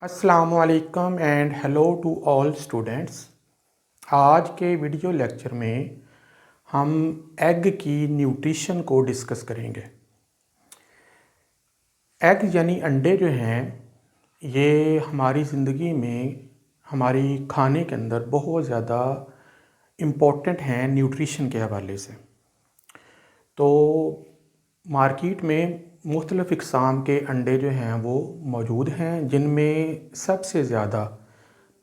अस्सलामुअलैकुम and hello to all students. आज के वीडियो लेक्चर में हम एग की न्यूट्रिशन को डिस्कस करेंगे। एग यानी अंडे जो हैं ये हमारी ज़िंदगी में हमारी खाने के अंदर बहुत ज़्यादा इम्पोर्टेंट हैं न्यूट्रिशन के हवाले से। तो मार्केट में मुख्तलिफ़ इक़साम के अंडे जो हैं वो मौजूद हैं, जिनमें सबसे ज़्यादा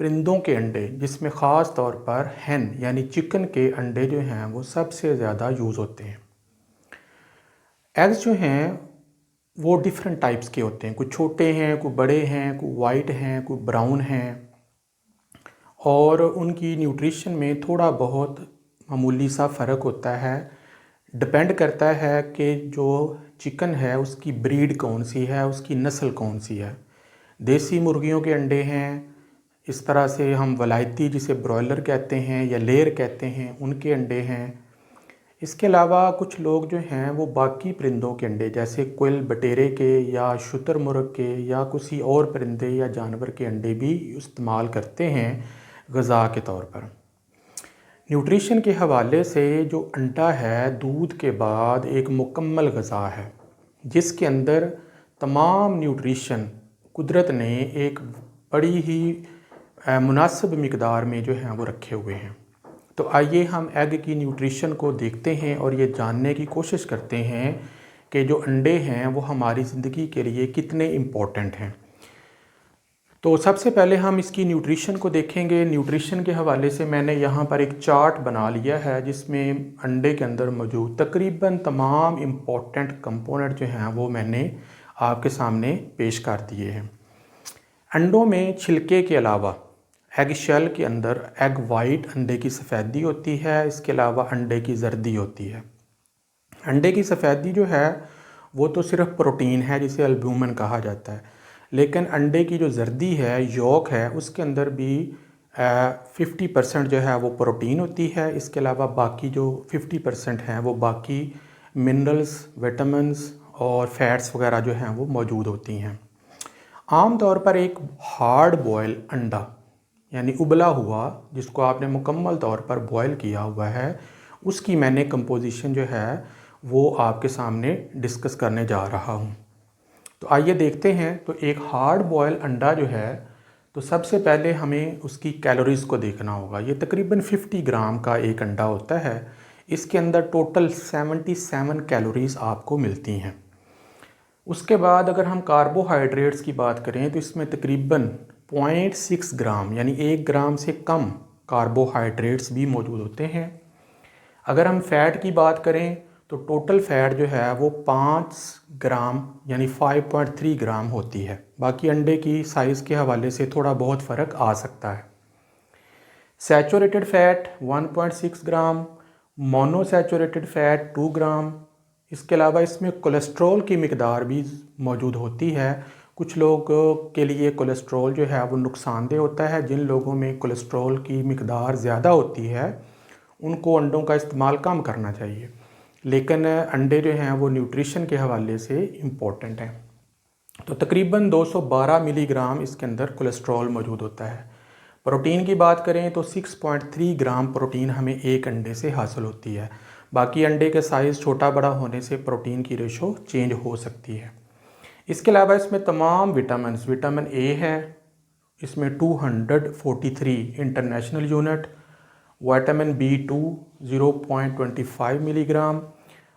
परिंदों के अंडे, जिसमें ख़ास तौर पर हैन यानी चिकन के अंडे जो हैं वो सबसे ज़्यादा यूज़ होते हैं। एग्स जो हैं वो डिफरेंट टाइप्स के होते हैं, कुछ छोटे हैं, कुछ बड़े हैं, कुछ वाइट हैं, कुछ ब्राउन हैं, और उनकी न्यूट्रिशन में थोड़ा बहुत मामूली सा फ़र्क होता है। डिपेंड करता है कि जो चिकन है उसकी ब्रीड कौन सी है, उसकी नस्ल कौन सी है। देसी मुर्गियों के अंडे हैं, इस तरह से हम वलायती जिसे ब्रॉयलर कहते हैं या लेयर कहते हैं उनके अंडे हैं। इसके अलावा कुछ लोग जो हैं वो बाकी परिंदों के अंडे जैसे कोयल बटेरे के या शुतुरमुर्ग के या किसी और परिंदे या जानवर के अंडे भी इस्तेमाल करते हैं ग़िज़ा के तौर पर। न्यूट्रिशन के हवाले से जो अंडा है दूध के बाद एक मुकम्मल ग़िज़ा है, जिसके अंदर तमाम न्यूट्रिशन कुदरत ने एक बड़ी ही मुनासिब मिक़दार में जो हैं वो रखे हुए हैं। तो आइए हम एग की न्यूट्रिशन को देखते हैं और ये जानने की कोशिश करते हैं कि जो अंडे हैं वो हमारी ज़िंदगी के लिए कितने इम्पोर्टेंट हैं। तो सबसे पहले हम इसकी न्यूट्रिशन को देखेंगे। न्यूट्रिशन के हवाले से मैंने यहाँ पर एक चार्ट बना लिया है जिसमें अंडे के अंदर मौजूद तकरीबन तमाम इम्पोर्टेंट कंपोनेंट जो हैं वो मैंने आपके सामने पेश कर दिए हैं। अंडों में छिलके के अलावा एग शेल के अंदर एग वाइट अंडे की सफ़ेदी होती है, इसके अलावा अंडे की जर्दी होती है। अंडे की सफ़ेदी जो है वो तो सिर्फ प्रोटीन है जिसे एल्ब्यूमिन कहा जाता है, लेकिन अंडे की जो जर्दी है, योक है, उसके अंदर भी 50% जो है वो प्रोटीन होती है। इसके अलावा बाकी जो 50% हैं वो बाकी मिनरल्स, विटामिन्स और फैट्स वगैरह जो हैं वो मौजूद होती हैं। आम तौर पर एक हार्ड बॉयल अंडा यानी उबला हुआ, जिसको आपने मुकम्मल तौर पर बॉयल किया हुआ है, उसकी मैंने कंपोजिशन जो है वो आपके सामने डिस्कस करने जा रहा हूँ। तो आइए देखते हैं। तो एक हार्ड बॉयल अंडा जो है, तो सबसे पहले हमें उसकी कैलोरीज़ को देखना होगा। ये तकरीबन 50 ग्राम का एक अंडा होता है। इसके अंदर टोटल 77 कैलोरीज़ आपको मिलती हैं। उसके बाद अगर हम कार्बोहाइड्रेट्स की बात करें तो इसमें तकरीबन 0.6 ग्राम यानी 1 ग्राम से कम कार्बोहाइड्रेट्स भी मौजूद होते हैं। अगर हम फ़ैट की बात करें तो टोटल फ़ैट जो है वो 5 ग्राम यानी 5.3 ग्राम होती है। बाकी अंडे की साइज़ के हवाले से थोड़ा बहुत फ़र्क आ सकता है। सैचुरेटेड फ़ैट 1.6 ग्राम, मोनोसैचुरेटेड फ़ैट 2 ग्राम। इसके अलावा इसमें कोलेस्ट्रॉल की मिकदार भी मौजूद होती है। कुछ लोगों के लिए कोलेस्ट्रॉल जो है वो नुकसानदेह होता है। जिन लोगों में कोलेस्ट्रॉल की मिकदार ज़्यादा होती है उनको अंडों का इस्तेमाल कम करना चाहिए, लेकिन अंडे जो हैं वो न्यूट्रिशन के हवाले से इम्पोर्टेंट हैं। तो तकरीबन 212 मिलीग्राम इसके अंदर कोलेस्ट्रॉल मौजूद होता है। प्रोटीन की बात करें तो 6.3 ग्राम प्रोटीन हमें एक अंडे से हासिल होती है। बाकी अंडे के साइज़ छोटा बड़ा होने से प्रोटीन की रेशो चेंज हो सकती है। इसके अलावा इसमें तमाम विटामिन ए है, इसमें 243 international unit, vitamin B2 0.25 milligram,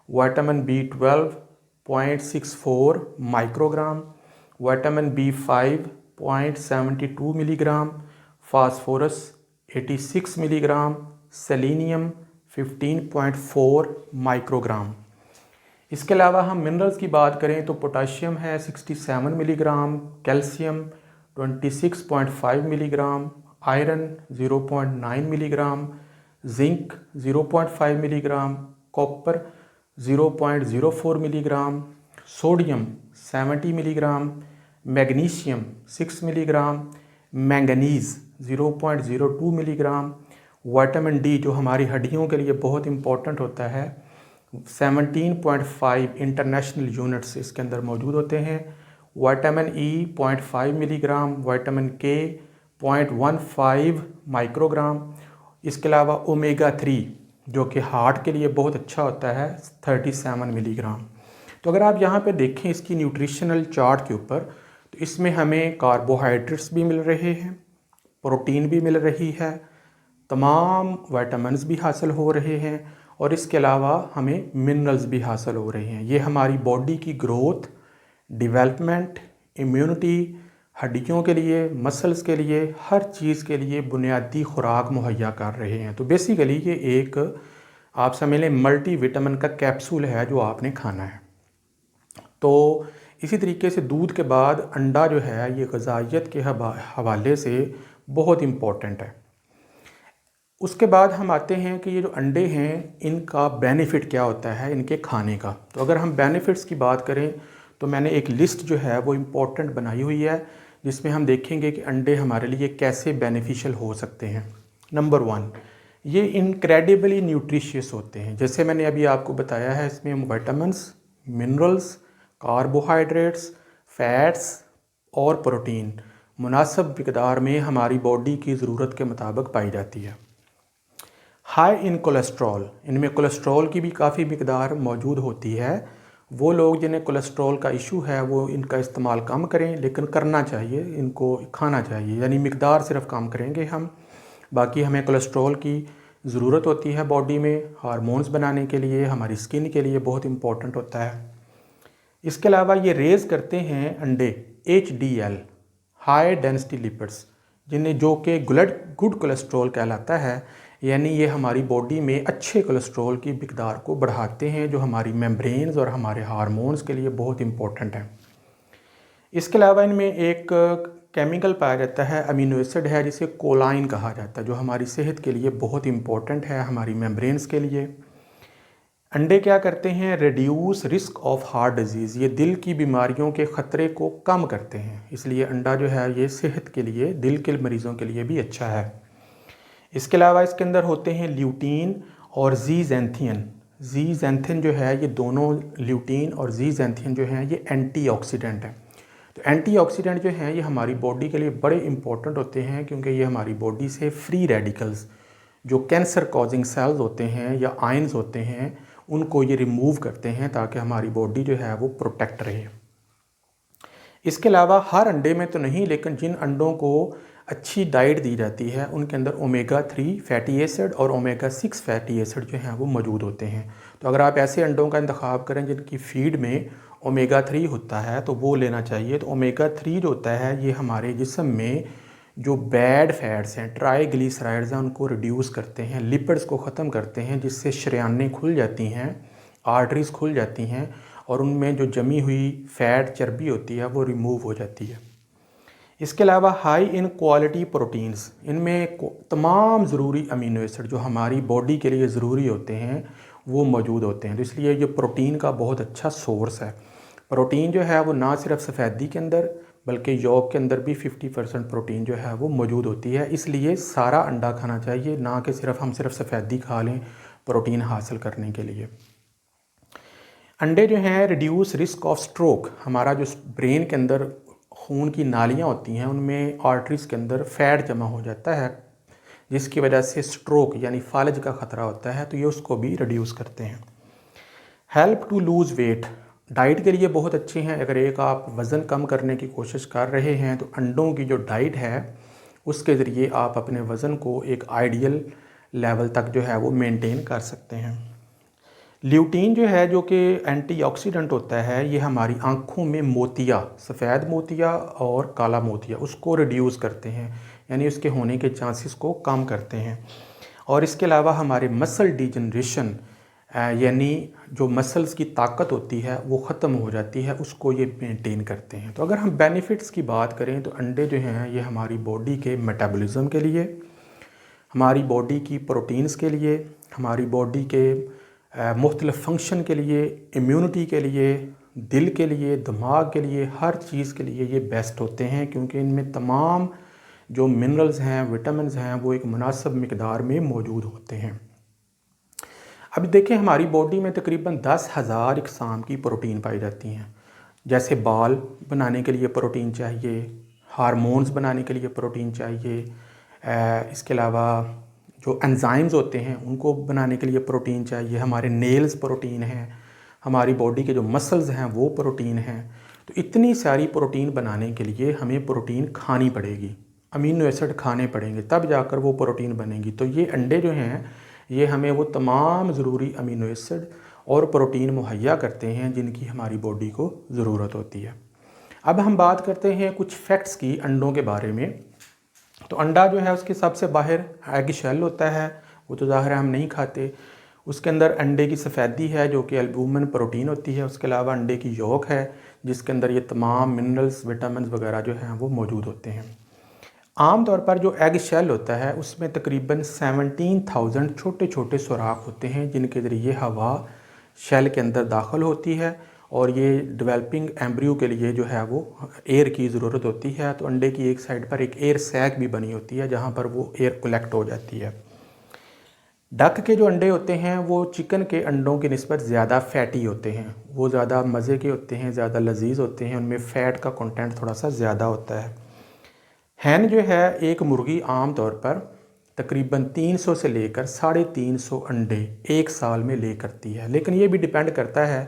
vitamin B12 0.64 microgram, vitamin B5 0.72 milligram, phosphorus 86 milligram, selenium 15.4 microgram. इसके अलावा हम मिनरल्स की बात करें तो पोटाशियम है 67 milligram, calcium 26.5 milligram, iron 0.9 milligram, zinc 0.5 milligram, copper 0.04 milligram, sodium 70 milligram, magnesium 6 milligram, manganese 0.02 milligram, vitamin D जो हमारी हड्डियों के लिए बहुत इम्पोर्टेंट होता है, 17.5 इंटरनेशनल यूनिट्स इसके अंदर मौजूद होते हैं। विटामिन ई 0.5 मिलीग्राम, विटामिन के 0.15 माइक्रोग्राम। इसके अलावा ओमेगा 3 जो कि हार्ट के लिए बहुत अच्छा होता है, 37 मिलीग्राम। तो अगर आप यहाँ पे देखें इसकी न्यूट्रिशनल चार्ट के ऊपर, तो इसमें हमें कार्बोहाइड्रेट्स भी मिल रहे हैं, प्रोटीन भी मिल रही है, तमाम विटामिन्स भी हासिल हो रहे हैं और इसके अलावा हमें मिनरल्स भी हासिल हो रहे हैं। ये हमारी बॉडी की ग्रोथ, डेवलपमेंट, इम्यूनिटी, हड्डियों के लिए, मसल्स के लिए, हर चीज़ के लिए बुनियादी खुराक मुहैया कर रहे हैं। तो बेसिकली ये एक आप समझ लें मल्टी विटामिन का कैप्सूल है जो आपने खाना है। तो इसी तरीके से दूध के बाद अंडा जो है ये ग़िज़ाइयत के हवाले से बहुत इम्पोर्टेंट है। उसके बाद हम आते हैं कि ये जो अंडे हैं इनका बेनिफ़िट क्या होता है इनके खाने का। तो अगर हम बेनिफ़िट्स की बात करें तो मैंने एक लिस्ट जो है वो इम्पोर्टेंट बनाई हुई है जिसमें हम देखेंगे कि अंडे हमारे लिए कैसे बेनिफिशियल हो सकते हैं। नंबर 1, ये इनक्रेडिबली न्यूट्रिशियस होते हैं। जैसे मैंने अभी आपको बताया है, इसमें विटामिन्स, मिनरल्स, कार्बोहाइड्रेट्स, फैट्स और प्रोटीन मुनासिब मिक़दार में हमारी बॉडी की ज़रूरत के मुताबिक पाई जाती है। हाई इन कोलेस्ट्रॉल, इनमें कोलेस्ट्रॉल की भी काफ़ी मिक़दार मौजूद होती है। वो लोग जिन्हें कोलेस्ट्रॉल का इशू है वो इनका इस्तेमाल कम करें, लेकिन करना चाहिए, इनको खाना चाहिए, यानी मिक़दार सिर्फ कम करेंगे हम। बाकी हमें कोलेस्ट्रॉल की ज़रूरत होती है बॉडी में हार्मोन्स बनाने के लिए, हमारी स्किन के लिए बहुत इम्पोर्टेंट होता है। इसके अलावा ये रेज़ करते हैं अंडे HDL, हाई डेंसिटी लिपिड्स, जिन्हें जो कि गुड कोलेस्ट्रॉल कहलाता है, यानी ये हमारी बॉडी में अच्छे कोलेस्ट्रॉल की मिक़दार को बढ़ाते हैं जो हमारी मेम्ब्रेन्स और हमारे हार्मोन्स के लिए बहुत इम्पोर्टेंट है। इसके अलावा इनमें एक केमिकल पाया जाता है, अमीनो एसिड है जिसे कोलाइन कहा जाता है, जो हमारी सेहत के लिए बहुत इम्पोर्टेंट है, हमारी मेम्ब्रेन्स के लिए। अंडे क्या करते हैं, reduce risk of heart disease, ये दिल की बीमारियों के ख़तरे को कम करते हैं, इसलिए अंडा जो है ये सेहत के लिए, दिल के मरीज़ों के लिए भी अच्छा है। इसके अलावा इसके अंदर होते हैं ल्यूटीन और ज़ीज़ैंथियन। ज़ीज़ैंथियन जो है ये दोनों, ल्यूटीन और ज़ीज़ैंथियन जो हैं ये एंटीऑक्सीडेंट हैं। तो एंटीऑक्सीडेंट जो हैं ये हमारी बॉडी के लिए बड़े इंपॉर्टेंट होते हैं, क्योंकि ये हमारी बॉडी से फ्री रेडिकल्स जो कैंसर कॉजिंग सेल्स होते हैं या आयंस होते हैं उनको ये रिमूव करते हैं ताकि हमारी बॉडी जो है वो प्रोटेक्ट रहे। इसके अलावा हर अंडे में तो नहीं, लेकिन जिन अंडों को अच्छी डाइट दी जाती है उनके अंदर ओमेगा 3 फैटी एसिड और ओमेगा 6 फैटी एसिड जो हैं वो मौजूद होते हैं। तो अगर आप ऐसे अंडों का इंतखाब करें जिनकी फीड में ओमेगा 3 होता है तो वो लेना चाहिए। तो ओमेगा 3 जो होता है ये हमारे जिस्म में जो बैड फैट्स हैं, ट्राइग्लिसराइड्स हैं, उनको रिड्यूस करते हैं, लिपिड्स को ख़त्म करते हैं, जिससे शरीयानें खुल जाती हैं, आर्टरीज़ खुल जाती हैं और उनमें जो जमी हुई फ़ैट चर्बी होती है वो रिमूव हो जाती है। इसके अलावा हाई इन क्वालिटी प्रोटीन्स, इनमें तमाम ज़रूरी अमीनो एसिड जो हमारी बॉडी के लिए ज़रूरी होते हैं वो मौजूद होते हैं। तो इसलिए ये प्रोटीन का बहुत अच्छा सोर्स है। प्रोटीन जो है वो ना सिर्फ सफ़ेदी के अंदर बल्कि यॉक के अंदर भी 50% प्रोटीन जो है वो मौजूद होती है। इसलिए सारा अंडा खाना चाहिए, ना कि हम सिर्फ सफ़ेदी खा लें प्रोटीन हासिल करने के लिए। अंडे जो हैं रिड्यूस रिस्क ऑफ स्ट्रोक, हमारा जो ब्रेन के अंदर खून की नालियाँ होती हैं उनमें आर्टरीज़ के अंदर फ़ैट जमा हो जाता है जिसकी वजह से स्ट्रोक यानी फालज का ख़तरा होता है, तो ये उसको भी रिड्यूस करते हैं। Help to lose weight, diet के लिए बहुत अच्छे हैं। अगर एक आप वज़न कम करने की कोशिश कर रहे हैं तो अंडों की जो डाइट है उसके ज़रिए आप अपने वज़न को एक आइडियल लेवल तक जो है वो मेंटेन कर सकते हैं। ल्यूटीन जो है जो कि एंटीऑक्सीडेंट होता है, ये हमारी आँखों में मोतिया, सफ़ेद मोतिया और काला मोतिया, उसको रिड्यूस करते हैं, यानी उसके होने के चांसेस को कम करते हैं। और इसके अलावा हमारे मसल डिजनरेशन यानी जो मसल्स की ताकत होती है वो ख़त्म हो जाती है, उसको ये मेंटेन करते हैं। तो अगर हम बेनिफिट्स की बात करें तो अंडे जो हैं ये हमारी बॉडी के मेटाबॉलिज्म के लिए, हमारी बॉडी की प्रोटीन्स के लिए, हमारी बॉडी के मुख्तलिफ़ फंक्शन के लिए, इम्यूनिटी के लिए, दिल के लिए, दिमाग के लिए, हर चीज़ के लिए ये बेस्ट होते हैं, क्योंकि इनमें तमाम जो मिनरल्स हैं, विटामिन्स हैं, वो एक मुनासिब मिकदार में मौजूद होते हैं। अब देखिए हमारी बॉडी में तकरीबन 10,000 इकसाम की प्रोटीन पाई जाती हैं। जैसे बाल बनाने के लिए प्रोटीन चाहिए, हार्मोन्स बनाने के लिए प्रोटीन चाहिए, इसके अलावा जो एंजाइम्स होते हैं उनको बनाने के लिए प्रोटीन चाहिए, हमारे नेल्स प्रोटीन हैं, हमारी बॉडी के जो मसल्स हैं वो प्रोटीन हैं। तो इतनी सारी प्रोटीन बनाने के लिए हमें प्रोटीन खानी पड़ेगी, अमीनो एसिड खाने पड़ेंगे, तब जाकर वो प्रोटीन बनेगी। तो ये अंडे जो हैं ये हमें वो तमाम ज़रूरी अमीनो एसिड और प्रोटीन मुहैया करते हैं जिनकी हमारी बॉडी को ज़रूरत होती है। अब हम बात करते हैं कुछ फैक्ट्स की अंडों के बारे में। तो अंडा जो है उसके सबसे बाहर एग शेल होता है, वो तो ज़ाहिर है हम नहीं खाते। उसके अंदर अंडे की सफ़ेदी है जो कि एल्बुमिन प्रोटीन होती है। उसके अलावा अंडे की यॉक है जिसके अंदर ये तमाम मिनरल्स, विटामिन वगैरह जो हैं वो मौजूद होते हैं। आम तौर पर जो एग शेल होता है उसमें तकरीबन 17,000 छोटे छोटे सुराख होते हैं जिनके ज़रिए हवा शेल के अंदर दाखिल होती है और ये डेवलपिंग एम्ब्रियो के लिए जो है वो एयर की ज़रूरत होती है। तो अंडे की एक साइड पर एक एयर सैक भी बनी होती है जहाँ पर वो एयर कलेक्ट हो जाती है। डक के जो अंडे होते हैं वो चिकन के अंडों की निस्बत ज़्यादा फैटी होते हैं, वो ज़्यादा मज़े के होते हैं, ज़्यादा लजीज होते हैं, उनमें फ़ैट का कंटेंट थोड़ा सा ज़्यादा होता है। हैन जो है एक मुर्गी आम तौर पर तकरीबन 300 से लेकर 350 अंडे एक साल में ले करती है, लेकिन ये भी डिपेंड करता है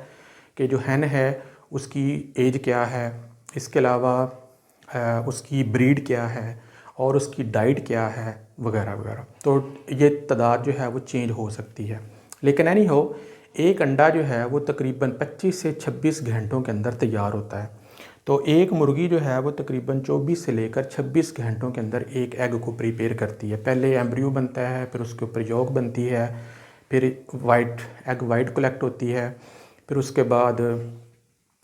कि जो हैन है उसकी एज क्या है, इसके अलावा उसकी ब्रीड क्या है और उसकी डाइट क्या है वगैरह वगैरह। तो ये तादाद जो है वो चेंज हो सकती है, लेकिन एनी हो एक अंडा जो है वो तकरीबन 25 से 26 घंटों के अंदर तैयार होता है। तो एक मुर्गी जो है वो तकरीबन 24 से लेकर 26 घंटों के अंदर एक एग को प्रिपेयर करती है। पहले एम्ब्रियो बनता है, फिर उसके ऊपर यॉक बनती है, फिर एग वाइट कलेक्ट होती है, फिर उसके बाद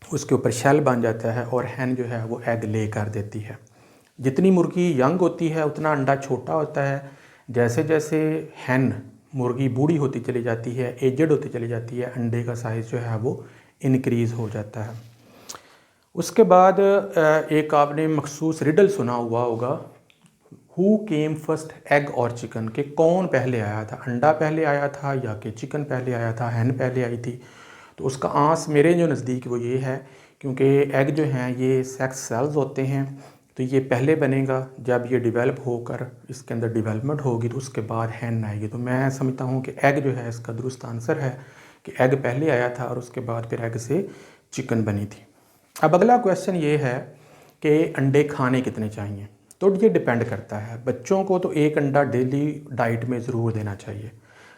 उसके ऊपर शेल बन जाता है और हैन जो है वो एग ले कर देती है। जितनी मुर्गी यंग होती है उतना अंडा छोटा होता है। जैसे जैसे हैन मुर्गी बूढ़ी होती चली जाती है, एजड होती चली जाती है, अंडे का साइज़ जो है वो इनक्रीज़ हो जाता है। उसके बाद एक आपने मखसूस रिडल सुना हुआ होगा, हु केम फर्स्ट एग और चिकन, के कौन पहले आया था, अंडा पहले आया था या कि चिकन पहले आया था, हैन पहले आई थी। तो उसका आंस मेरे जो नज़दीक वो ये है, क्योंकि एग जो हैं ये सेक्स सेल्स होते हैं, तो ये पहले बनेगा। जब ये डेवलप होकर इसके अंदर डेवलपमेंट होगी तो उसके बाद हैन आएगी। तो मैं समझता हूँ कि एग जो है इसका दुरुस्त आंसर है कि एग पहले आया था और उसके बाद फिर एग से चिकन बनी थी। अब अगला क्वेश्चन ये है कि अंडे खाने कितने चाहिए। तो ये डिपेंड करता है। बच्चों को तो एक अंडा डेली डाइट में ज़रूर देना चाहिए,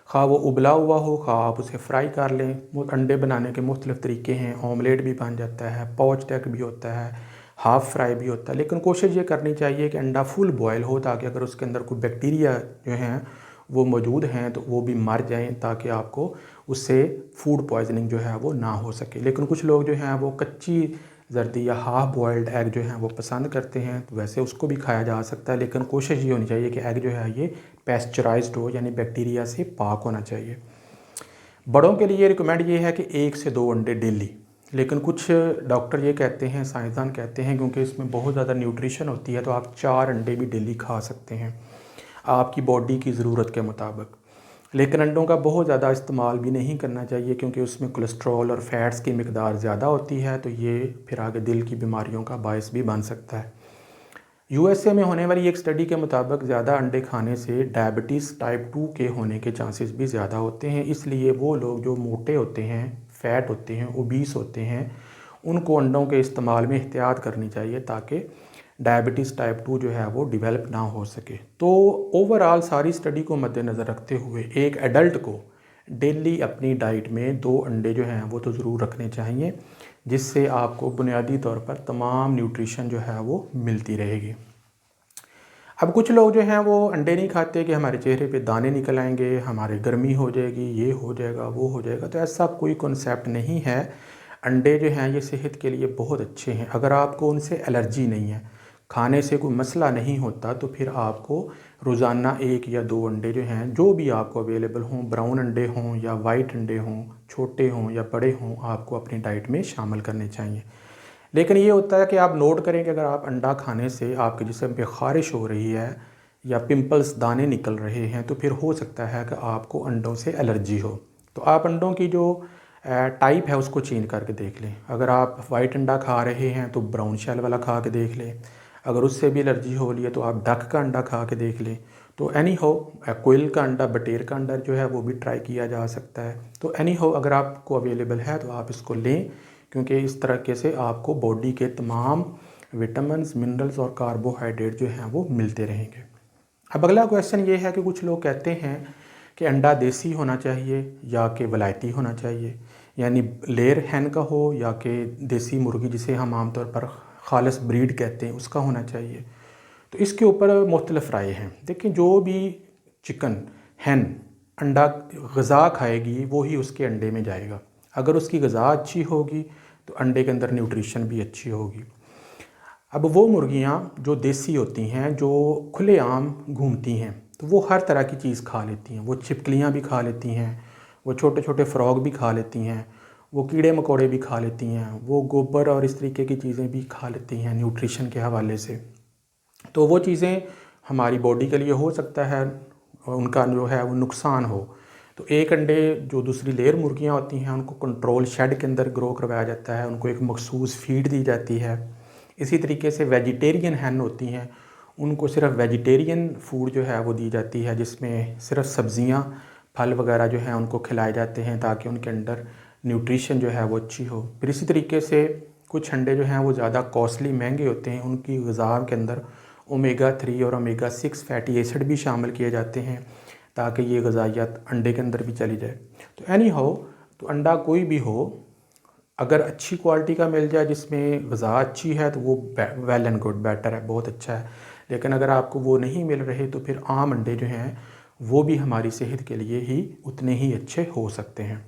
खा वो उबला हुआ हो, खा आप उसे फ्राई कर लें। वो अंडे बनाने के मुख्तलिफ़ तरीके हैं, ऑमलेट भी बन जाता है, पॉच्ड एग भी होता है, हाफ़ फ्राई भी होता है। लेकिन कोशिश ये करनी चाहिए कि अंडा फुल बॉयल हो ताकि अगर उसके अंदर कोई बैक्टीरिया जो हैं वो मौजूद हैं तो वो भी मर जाएं, ताकि आपको उससे फूड पॉइजनिंग जो है वो ना हो सके। लेकिन कुछ लोग जो हैं वो कच्ची जर्दी या हाफ़ बॉयल्ड एग जो हैं वो पसंद करते हैं, तो वैसे उसको भी खाया जा सकता है, लेकिन कोशिश ये होनी चाहिए कि एग जो है ये पेस्चराइज्ड हो, यानी बैक्टीरिया से पाक होना चाहिए। बड़ों के लिए रिकमेंड ये है कि 1 से 2 अंडे डेली, लेकिन कुछ डॉक्टर ये कहते हैं, साइंसदान कहते हैं, क्योंकि इसमें बहुत ज़्यादा न्यूट्रिशन होती है तो आप 4 अंडे भी डेली खा सकते हैं आपकी बॉडी की ज़रूरत के मुताबिक। लेकिन अंडों का बहुत ज़्यादा इस्तेमाल भी नहीं करना चाहिए क्योंकि उसमें कोलेस्ट्रॉल और फैट्स की मिकदार ज़्यादा होती है, तो ये फिर आगे दिल की बीमारियों का बायस भी बन सकता है। यूएसए में होने वाली एक स्टडी के मुताबिक ज़्यादा अंडे खाने से डायबिटीज़ टाइप 2 के होने के चांसेस भी ज़्यादा होते हैं। इसलिए वो लोग जो मोटे होते हैं, फ़ैट होते हैं, ओबीस होते हैं, उनको अंडों के इस्तेमाल में एहतियात करनी चाहिए ताकि डायबिटीज़ टाइप 2 जो है वो डेवलप ना हो सके। तो ओवरऑल सारी स्टडी को मद्देनज़र रखते हुए एक एडल्ट को डेली अपनी डाइट में 2 अंडे जो हैं वो तो ज़रूर रखने चाहिए, जिससे आपको बुनियादी तौर पर तमाम न्यूट्रिशन जो है वो मिलती रहेगी। अब कुछ लोग जो हैं वो अंडे नहीं खाते कि हमारे चेहरे पे दाने निकल आएंगे, हमारे गर्मी हो जाएगी, ये हो जाएगा, वो हो जाएगा। तो ऐसा कोई कॉन्सेप्ट नहीं है। अंडे जो हैं ये सेहत के लिए बहुत अच्छे हैं। अगर आपको उनसे एलर्जी नहीं है, खाने से कोई मसला नहीं होता, तो फिर आपको रोज़ाना 1 या 2 अंडे जो हैं, जो भी आपको अवेलेबल हों, ब्राउन अंडे हों या वाइट अंडे हों, छोटे हों या बड़े हों, आपको अपनी डाइट में शामिल करने चाहिए। लेकिन ये होता है कि आप नोट करें कि अगर आप अंडा खाने से आपके जिस्म पे ख़ारिश हो रही है या पिंपल्स दाने निकल रहे हैं, तो फिर हो सकता है कि आपको अंडों से एलर्जी हो। तो आप अंडों की जो टाइप है उसको चेंज करके देख लें। अगर आप वाइट अंडा खा रहे हैं तो ब्राउन शेल वाला खा के देख लें। अगर उससे भी एलर्जी हो रही है तो आप डक का अंडा खा के देख लें। तो एनी हो, कोयल का अंडा, बटेर का अंडा जो है वो भी ट्राई किया जा सकता है। तो एनी हो, अगर आपको अवेलेबल है तो आप इसको लें, क्योंकि इस तरीके से आपको बॉडी के तमाम विटामिन्स, मिनरल्स और कार्बोहाइड्रेट जो हैं वो मिलते रहेंगे। अब अगला क्वेश्चन ये है कि कुछ लोग कहते हैं कि अंडा देसी होना चाहिए या कि वलायती होना चाहिए, यानी लेयर हैन का हो या कि देसी मुर्गी जिसे हम आमतौर पर खालिस ब्रीड कहते हैं उसका होना चाहिए। तो इसके ऊपर मुख्तलिफ राय हैं। देखिए, जो भी चिकन हैन अंडा ग़िज़ा खाएगी वो ही उसके अंडे में जाएगा। अगर उसकी ग़िज़ा अच्छी होगी तो अंडे के अंदर न्यूट्रिशन भी अच्छी होगी। अब वो मुर्गियाँ जो देसी होती हैं, जो खुलेआम घूमती हैं, तो वो हर तरह की चीज़ खा लेती हैं। वो छिपकलियाँ भी खा लेती हैं, वो छोटे छोटे फ्रॉग भी खा लेती हैं, वो कीड़े मकोड़े भी खा लेती हैं, वो गोबर और इस तरीके की चीज़ें भी खा लेती हैं न्यूट्रिशन के हवाले से। तो वो चीज़ें हमारी बॉडी के लिए हो सकता है उनका जो है वो नुकसान हो। तो एक अंडे जो दूसरी लेयर मुर्गियाँ होती हैं उनको कंट्रोल शेड के अंदर ग्रो करवाया जाता है, उनको एक मखसूस फीड दी जाती है। इसी तरीके से वेजिटेरियन हैन होती हैं, उनको सिर्फ वेजिटेरियन फूड जो है वो दी जाती है, जिसमें सिर्फ सब्ज़ियाँ, फल वगैरह जो हैं उनको खिलाए जाते हैं ताकि उनके अंदर न्यूट्रिशन जो है वो अच्छी हो। फिर इसी तरीके से कुछ अंडे जो हैं वो ज़्यादा कॉस्टली, महंगे होते हैं, उनकी ग़िज़ा के अंदर ओमेगा 3 और ओमेगा 6 फैटी एसिड भी शामिल किए जाते हैं ताकि ये ग़िज़ाइयत अंडे के अंदर भी चली जाए। तो एनी हो, तो अंडा कोई भी हो, अगर अच्छी क्वालिटी का मिल जाए जिसमें ग़िज़ा अच्छी है तो वो वेल एंड गुड, बेटर है, बहुत अच्छा है। लेकिन अगर आपको वो नहीं मिल रहे तो फिर आम अंडे जो हैं वो भी हमारी सेहत के लिए ही उतने ही अच्छे हो सकते हैं।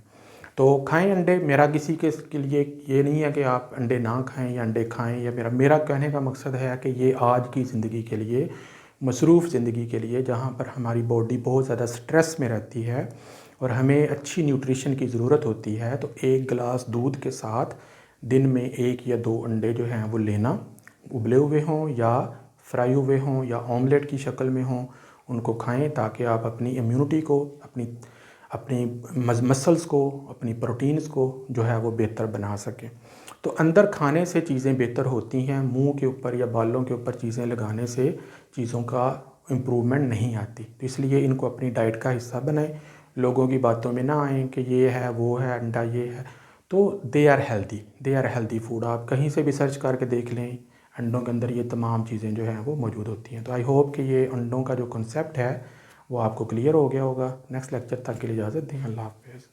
तो खाएं अंडे। मेरा किसी के लिए ये नहीं है कि आप अंडे ना खाएं या अंडे खाएं, या मेरा कहने का मकसद है कि ये आज की ज़िंदगी के लिए, मसरूफ़ ज़िंदगी के लिए, जहाँ पर हमारी बॉडी बहुत ज़्यादा स्ट्रेस में रहती है और हमें अच्छी न्यूट्रिशन की ज़रूरत होती है, तो एक गिलास दूध के साथ दिन में 1 या 2 अंडे जो हैं वो लेना, उबले हुए हों या फ्राई हुए हों या ऑमलेट की शक्ल में हों, उनको खाएं ताकि आप अपनी इम्यूनिटी को, अपनी अपनी मसल्स को, अपनी प्रोटीन्स को जो है वो बेहतर बना सकें। तो अंदर खाने से चीज़ें बेहतर होती हैं, मुंह के ऊपर या बालों के ऊपर चीज़ें लगाने से चीज़ों का इम्प्रूवमेंट नहीं आती। तो इसलिए इनको अपनी डाइट का हिस्सा बनाएं, लोगों की बातों में ना आएँ कि ये है, वो है, अंडा ये है। तो दे आर हेल्दी फूड। आप कहीं से भी सर्च करके देख लें, अंडों के अंदर ये तमाम चीज़ें जो हैं वो मौजूद होती हैं। तो आई होप कि ये अंडों का जो कॉन्सेप्ट है वो आपको क्लियर हो गया होगा। नेक्स्ट लेक्चर तक के लिए इजाज़त दें। अल्लाह हाफ़िज़।